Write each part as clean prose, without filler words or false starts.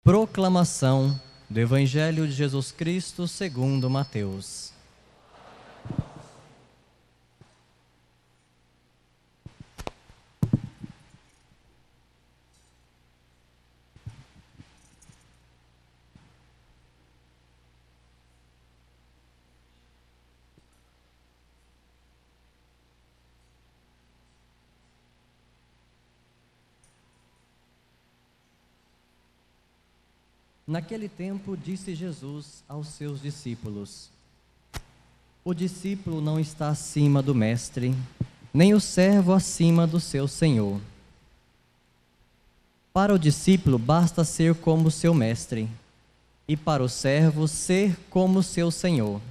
Proclamação do Evangelho de Jesus Cristo segundo Mateus. Naquele tempo, disse Jesus aos seus discípulos: O discípulo não está acima do mestre, nem o servo acima do seu senhor. Para o discípulo basta ser como seu mestre, e para o servo ser como seu senhor.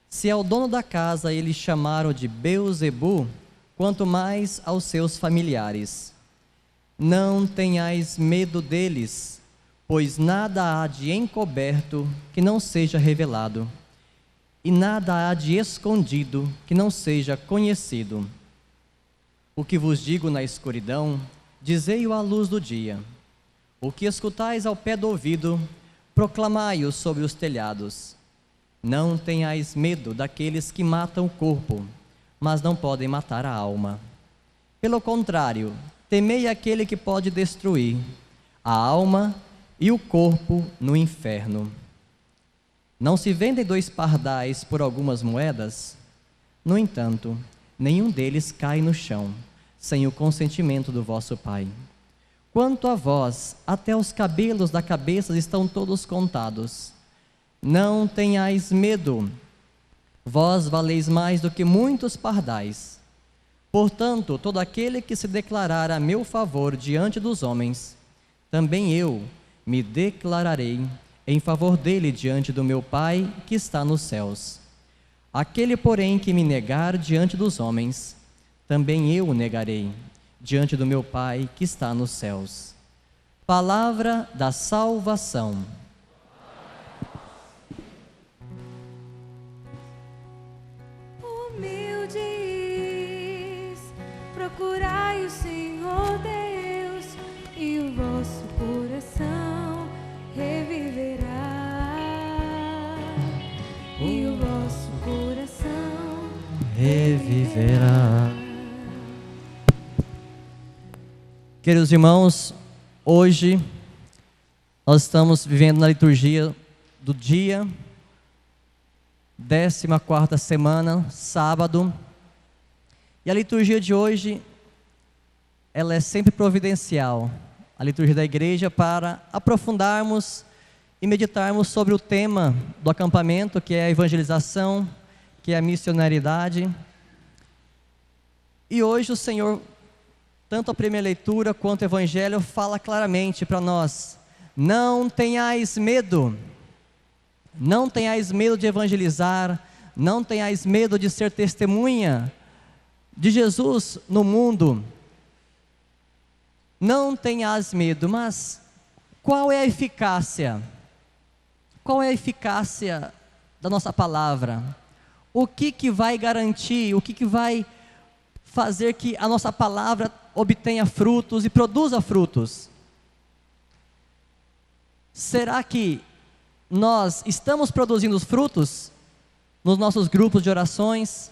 Se ao dono da casa eles chamaram de Beelzebu, quanto mais aos seus familiares. Não tenhais medo deles, pois nada há de encoberto que não seja revelado, e nada há de escondido que não seja conhecido. O que vos digo na escuridão, dizei-o à luz do dia. O que escutais ao pé do ouvido, proclamai-o sobre os telhados. Não tenhais medo daqueles que matam o corpo, mas não podem matar a alma. Pelo contrário, temei aquele que pode destruir a alma e o corpo no inferno. Não se vendem 2 pardais por algumas moedas? No entanto, nenhum deles cai no chão, sem o consentimento do vosso Pai. Quanto a vós, até os cabelos da cabeça estão todos contados. Não tenhais medo, vós valeis mais do que muitos pardais. Portanto, todo aquele que se declarar a meu favor diante dos homens, também eu me declararei em favor dele diante do meu Pai que está nos céus. Aquele, porém, que me negar diante dos homens, também eu o negarei diante do meu Pai que está nos céus. Palavra da salvação. Humildes, procurai o Senhor Deus, e o vosso coração reviverá, e o vosso coração Reviverá. Queridos irmãos, hoje nós estamos vivendo na liturgia do dia, 14ª semana, sábado, e a liturgia de hoje, ela é sempre providencial, a liturgia da igreja, para aprofundarmos e meditarmos sobre o tema do acampamento, que é a evangelização, que é a missionariedade. E hoje o Senhor, tanto a primeira leitura quanto o Evangelho, fala claramente para nós: não tenhais medo, não tenhais medo de evangelizar, não tenhais medo de ser testemunha de Jesus no mundo. Não tenhas medo, mas qual é a eficácia? Qual é a eficácia da nossa palavra? O que vai garantir, o que vai fazer que a nossa palavra obtenha frutos e produza frutos? Será que nós estamos produzindo os frutos nos nossos grupos de orações?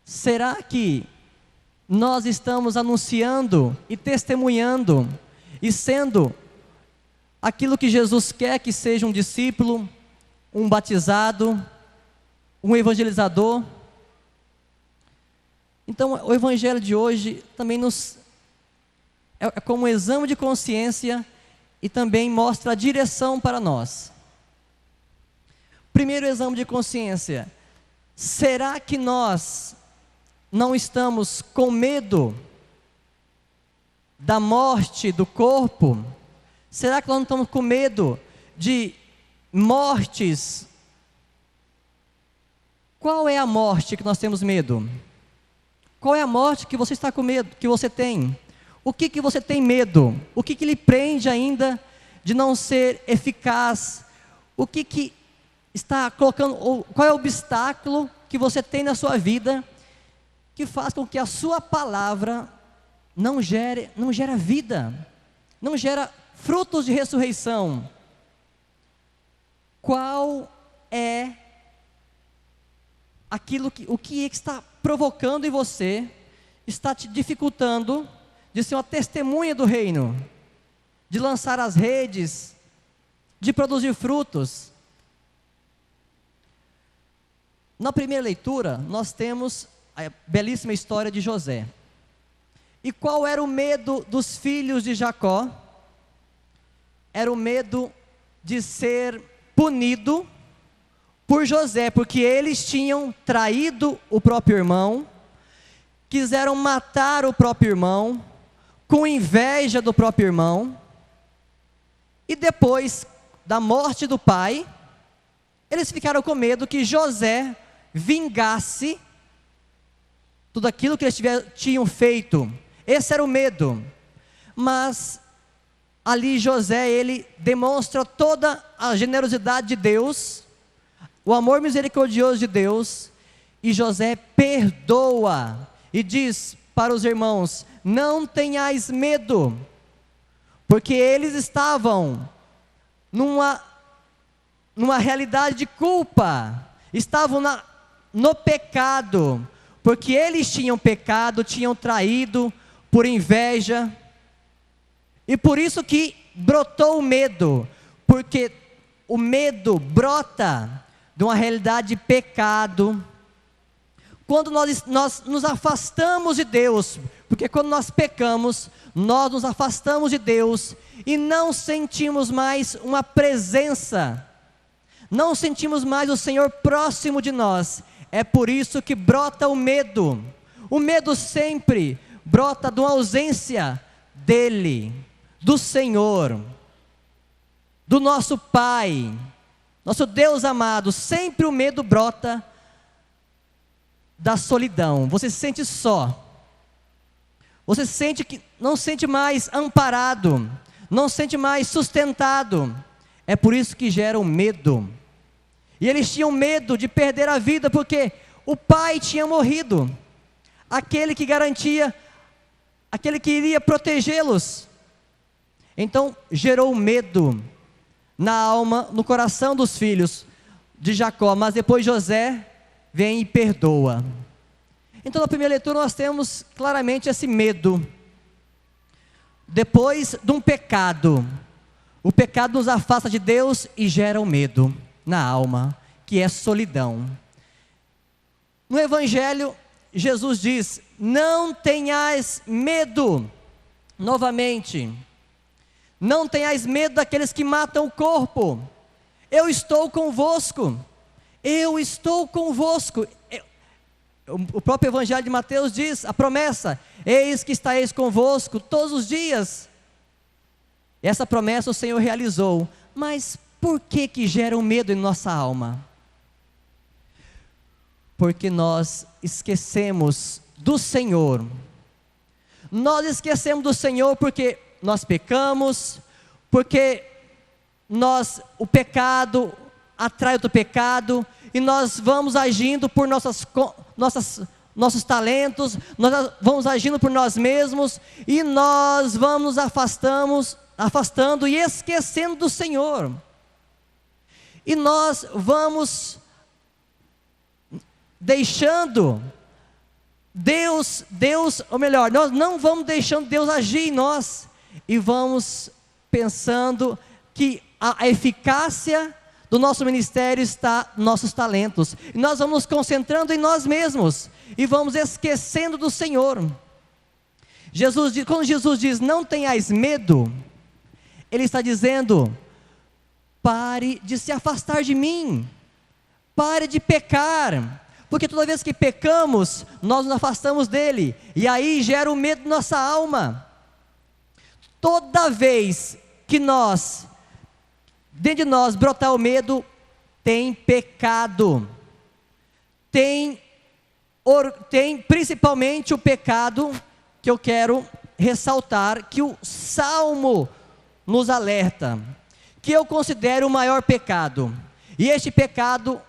Será que nós estamos anunciando e testemunhando e sendo aquilo que Jesus quer que seja um discípulo, um batizado, um evangelizador? Então, o Evangelho de hoje também é como um exame de consciência e também mostra a direção para nós. Primeiro exame de consciência: será que nós não estamos com medo da morte do corpo? Será que nós não estamos com medo de mortes? Qual é a morte que nós temos medo? Qual é a morte que você está com medo, que você tem? O que você tem medo? O que lhe prende ainda de não ser eficaz? O que está colocando, qual é o obstáculo que você tem na sua vida que faz com que a sua palavra não gera vida, não gera frutos de ressurreição. Qual é o que está provocando em você, está te dificultando de ser uma testemunha do reino, de lançar as redes, de produzir frutos? Na primeira leitura, nós temos a belíssima história de José. E qual era o medo dos filhos de Jacó? Era o medo de ser punido por José, porque eles tinham traído o próprio irmão, quiseram matar o próprio irmão, com inveja do próprio irmão, e depois da morte do pai, eles ficaram com medo que José vingasse tudo aquilo que eles tinham feito. Esse era o medo. Mas ali José, ele demonstra toda a generosidade de Deus, o amor misericordioso de Deus, e José perdoa e diz para os irmãos: não tenhais medo, porque eles estavam numa realidade de culpa, estavam no pecado, porque eles tinham pecado, tinham traído por inveja, e por isso que brotou o medo, porque o medo brota de uma realidade de pecado. Quando nós nos afastamos de Deus, porque quando nós pecamos, nós nos afastamos de Deus e não sentimos mais uma presença, não sentimos mais o Senhor próximo de nós. É por isso que brota o medo. O medo sempre brota de uma ausência dEle, do Senhor, do nosso Pai, nosso Deus amado. Sempre o medo brota da solidão. Você se sente só. Você sente que não se sente mais amparado, não se sente mais sustentado. É por isso que gera o medo. E eles tinham medo de perder a vida, porque o pai tinha morrido, aquele que garantia, aquele que iria protegê-los. Então gerou medo na alma, no coração dos filhos de Jacó. Mas depois José vem e perdoa. Então na primeira leitura nós temos claramente esse medo. Depois de um pecado, o pecado nos afasta de Deus e gera o medo na alma, que é solidão. No Evangelho, Jesus diz: não tenhais medo. Novamente, não tenhais medo daqueles que matam o corpo. Eu estou convosco. Eu estou convosco. O próprio Evangelho de Mateus diz, a promessa: eis que estareis convosco todos os dias. Essa promessa o Senhor realizou. Mas por que gera um medo em nossa alma? Porque nós esquecemos do Senhor. Nós esquecemos do Senhor porque nós pecamos, porque o pecado atrai outro pecado, e nós vamos agindo por nossos talentos, nós vamos agindo por nós mesmos, e nós vamos afastando e esquecendo do Senhor. E nós vamos deixando Deus, ou melhor, nós não vamos deixando Deus agir em nós, e vamos pensando que a eficácia do nosso ministério está nos nossos talentos, e nós vamos nos concentrando em nós mesmos, e vamos esquecendo do Senhor. Quando Jesus diz: não tenhais medo, Ele está dizendo: pare de se afastar de mim, pare de pecar, porque toda vez que pecamos, nós nos afastamos dEle, e aí gera o medo na nossa alma. Toda vez que dentro de nós brotar o medo, tem pecado, tem principalmente o pecado que eu quero ressaltar, que o Salmo nos alerta, que eu considero o maior pecado, e este pecado,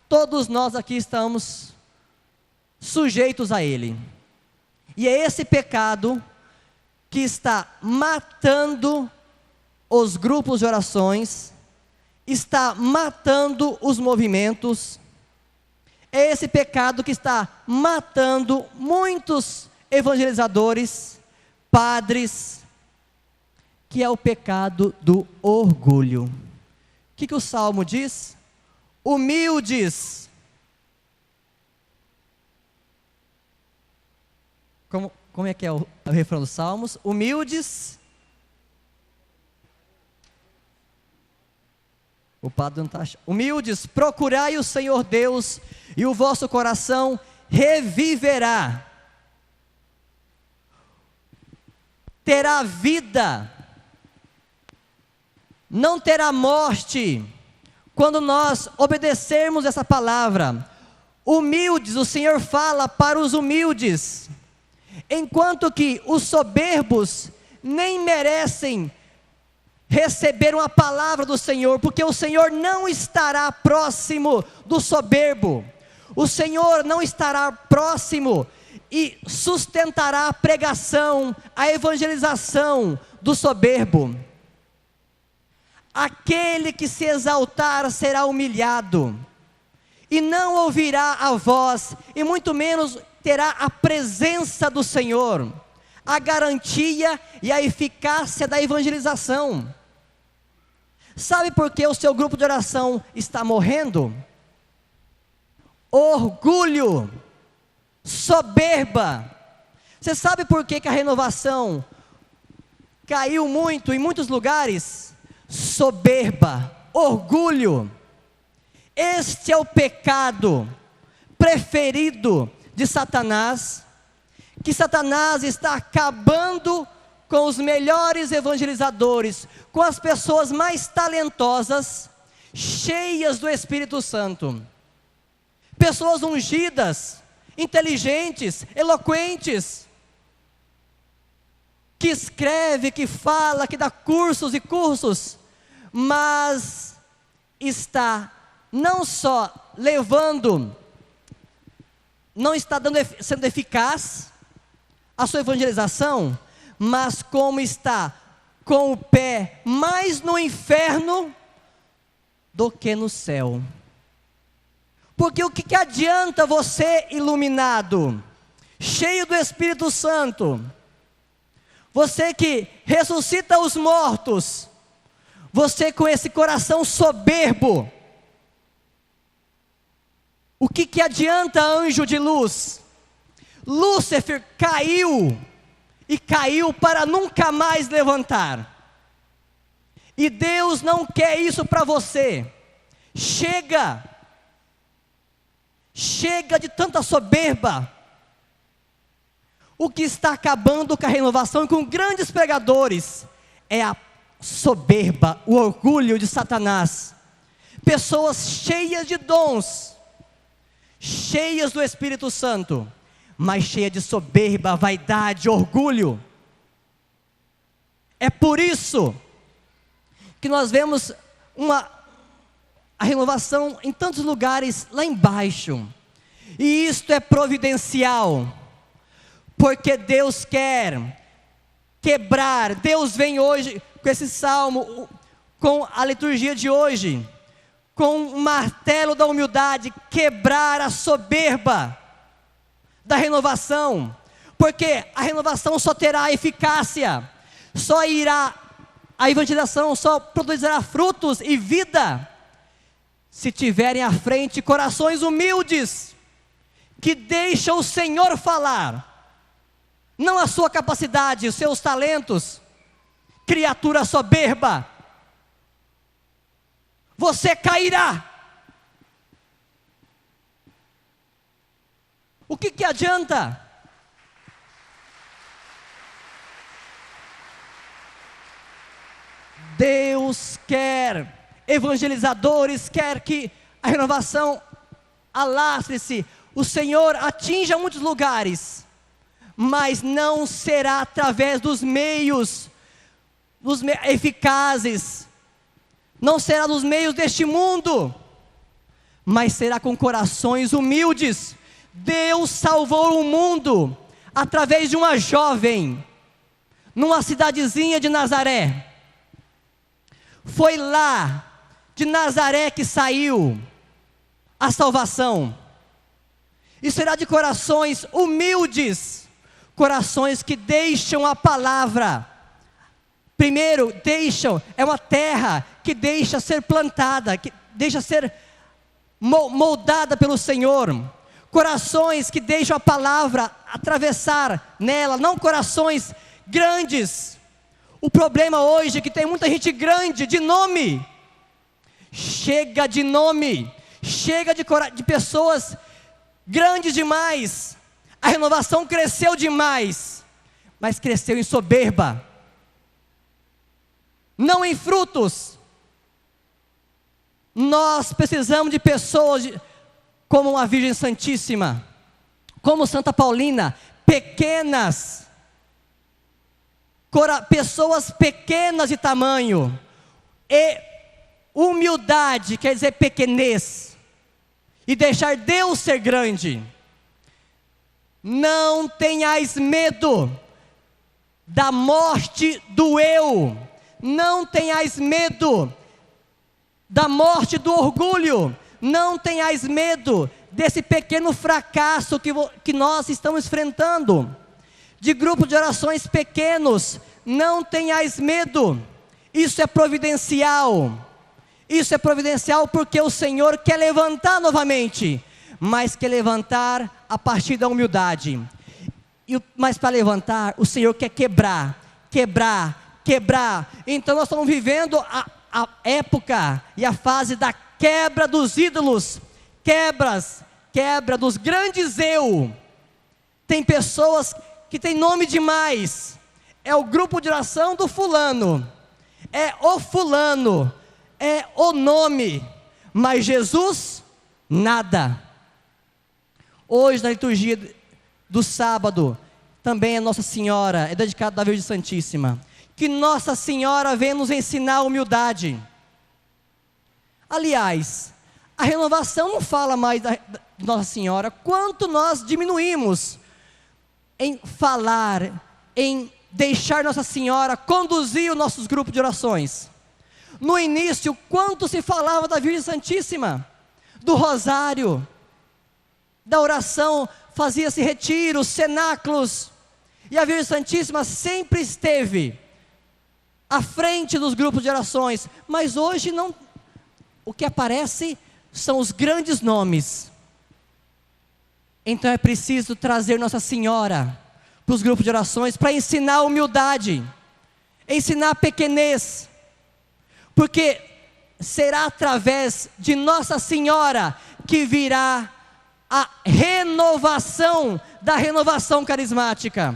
todos nós aqui estamos sujeitos a ele, e é esse pecado que está matando os grupos de orações, está matando os movimentos. É esse pecado que está matando muitos evangelizadores, padres, que é o pecado do orgulho. O que o Salmo diz? Humildes. Como é que é o refrão dos Salmos? Humildes. O padre não está achando. Humildes, procurai o Senhor Deus, e o vosso coração reviverá. Terá vida, não terá morte, quando nós obedecermos essa palavra. Humildes, o Senhor fala para os humildes, enquanto que os soberbos nem merecem receber uma palavra do Senhor, porque o Senhor não estará próximo do soberbo, o Senhor não estará próximo e sustentará a pregação, a evangelização do soberbo. Aquele que se exaltar será humilhado, e não ouvirá a voz, e muito menos terá a presença do Senhor, a garantia e a eficácia da evangelização. Sabe por que o seu grupo de oração está morrendo? Orgulho, soberba. Você sabe por que a renovação caiu muito em muitos lugares? Soberba, orgulho. Este é o pecado preferido de Satanás, que Satanás está acabando com os melhores evangelizadores, com as pessoas mais talentosas, cheias do Espírito Santo, pessoas ungidas, inteligentes, eloquentes, que escreve, que fala, que dá cursos e cursos, mas está não só levando, não está sendo eficaz a sua evangelização, mas como está com o pé mais no inferno do que no céu. Porque o que adianta você iluminado, cheio do Espírito Santo, você que ressuscita os mortos, você com esse coração soberbo, o que adianta anjo de luz? Lúcifer caiu, e caiu para nunca mais levantar. E Deus não quer isso para você. Chega de tanta soberba. O que está acabando com a renovação e com grandes pregadores é a soberba, o orgulho de Satanás. Pessoas cheias de dons, cheias do Espírito Santo, mas cheia de soberba, vaidade, orgulho. É por isso que nós vemos a renovação em tantos lugares lá embaixo. E isto é providencial, porque Deus quer quebrar. Deus vem hoje com esse salmo, com a liturgia de hoje, com o martelo da humildade, quebrar a soberba da renovação, porque a renovação só terá eficácia, a evangelização só produzirá frutos e vida, se tiverem à frente corações humildes, que deixam o Senhor falar, não a sua capacidade, os seus talentos. Criatura soberba, você cairá. O que adianta? Deus quer evangelizadores, quer que a renovação alastre-se, o Senhor atinja muitos lugares, mas não será através dos meios eficazes, não será dos meios deste mundo, mas será com corações humildes. Deus salvou o mundo através de uma jovem, numa cidadezinha de Nazaré, Foi lá de Nazaré que saiu a salvação. E será de corações humildes, corações que deixam a palavra. Primeiro, é uma terra que deixa ser plantada, que deixa ser moldada pelo Senhor. Corações que deixam a palavra atravessar nela, não corações grandes. O problema hoje é que tem muita gente grande de nome. Chega de nome, chega de pessoas grandes demais. A renovação cresceu demais, mas cresceu em soberba, não em frutos. Nós precisamos de pessoas como a Virgem Santíssima, como Santa Paulina, pequenas, pessoas pequenas de tamanho. E humildade quer dizer pequenez, e deixar Deus ser grande. Não tenhais medo da morte do eu, não tenhais medo da morte do orgulho, não tenhais medo desse pequeno fracasso que nós estamos enfrentando, de grupos de orações pequenos. Não tenhais medo, isso é providencial. Isso é providencial porque o Senhor quer levantar novamente, mas quer levantar a partir da humildade. Mas para levantar, o Senhor quer quebrar. Então nós estamos vivendo a época e a fase da quebra dos ídolos, quebra dos grandes eu. Tem pessoas que têm nome demais, é o grupo de oração do fulano, é o fulano, é o nome, mas Jesus, nada. Hoje na liturgia do sábado, também é Nossa Senhora, é dedicado à Virgem Santíssima. Que Nossa Senhora venha nos ensinar a humildade. Aliás, a renovação não fala mais de Nossa Senhora, quanto nós diminuímos em falar, em deixar Nossa Senhora conduzir os nossos grupos de orações. No início, quanto se falava da Virgem Santíssima, do rosário, da oração, fazia-se retiros, cenáculos, e a Virgem Santíssima sempre esteve à frente dos grupos de orações, mas hoje não, o que aparece são os grandes nomes. Então é preciso trazer Nossa Senhora para os grupos de orações, para ensinar a humildade, ensinar a pequenez, porque será através de Nossa Senhora que virá a renovação da renovação carismática.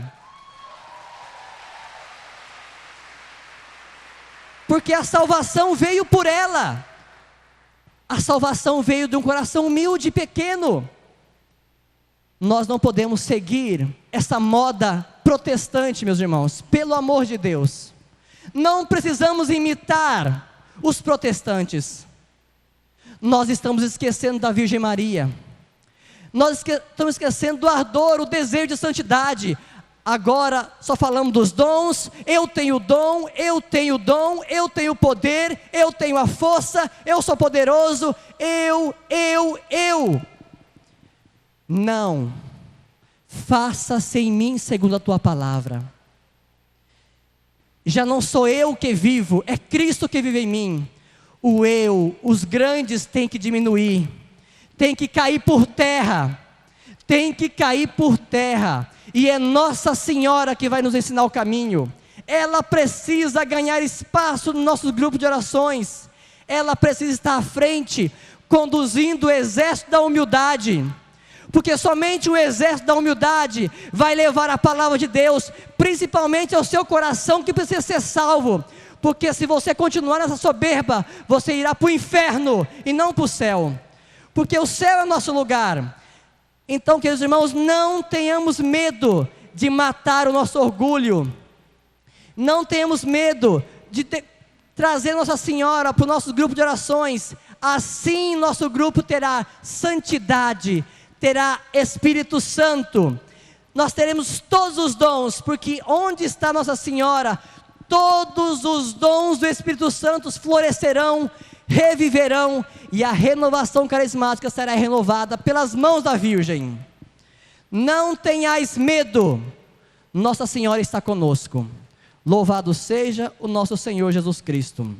Porque a salvação veio por ela. A salvação veio de um coração humilde e pequeno. Nós não podemos seguir essa moda protestante, meus irmãos, pelo amor de Deus. Não precisamos imitar os protestantes. Nós estamos esquecendo da Virgem Maria. Nós estamos esquecendo do ardor, o desejo de santidade. Agora só falamos dos dons. Eu tenho dom, eu tenho dom, eu tenho poder, eu tenho a força, eu sou poderoso, eu. Não, faça-se em mim segundo a tua palavra. Já não sou eu que vivo, é Cristo que vive em mim. O eu, os grandes têm que diminuir, tem que cair por terra, e é Nossa Senhora que vai nos ensinar o caminho. Ela precisa ganhar espaço no nosso grupo de orações, ela precisa estar à frente, conduzindo o exército da humildade, porque somente o exército da humildade vai levar a palavra de Deus, principalmente ao seu coração que precisa ser salvo, porque se você continuar nessa soberba, você irá para o inferno e não para o céu, porque o céu é o nosso lugar. Então, queridos irmãos, não tenhamos medo de matar o nosso orgulho, não tenhamos medo de trazer Nossa Senhora para o nosso grupo de orações. Assim nosso grupo terá santidade, terá Espírito Santo, nós teremos todos os dons, porque onde está Nossa Senhora, todos os dons do Espírito Santo florescerão, reviverão, e a renovação carismática será renovada pelas mãos da Virgem. Não tenhais medo, Nossa Senhora está conosco. Louvado seja o nosso Senhor Jesus Cristo.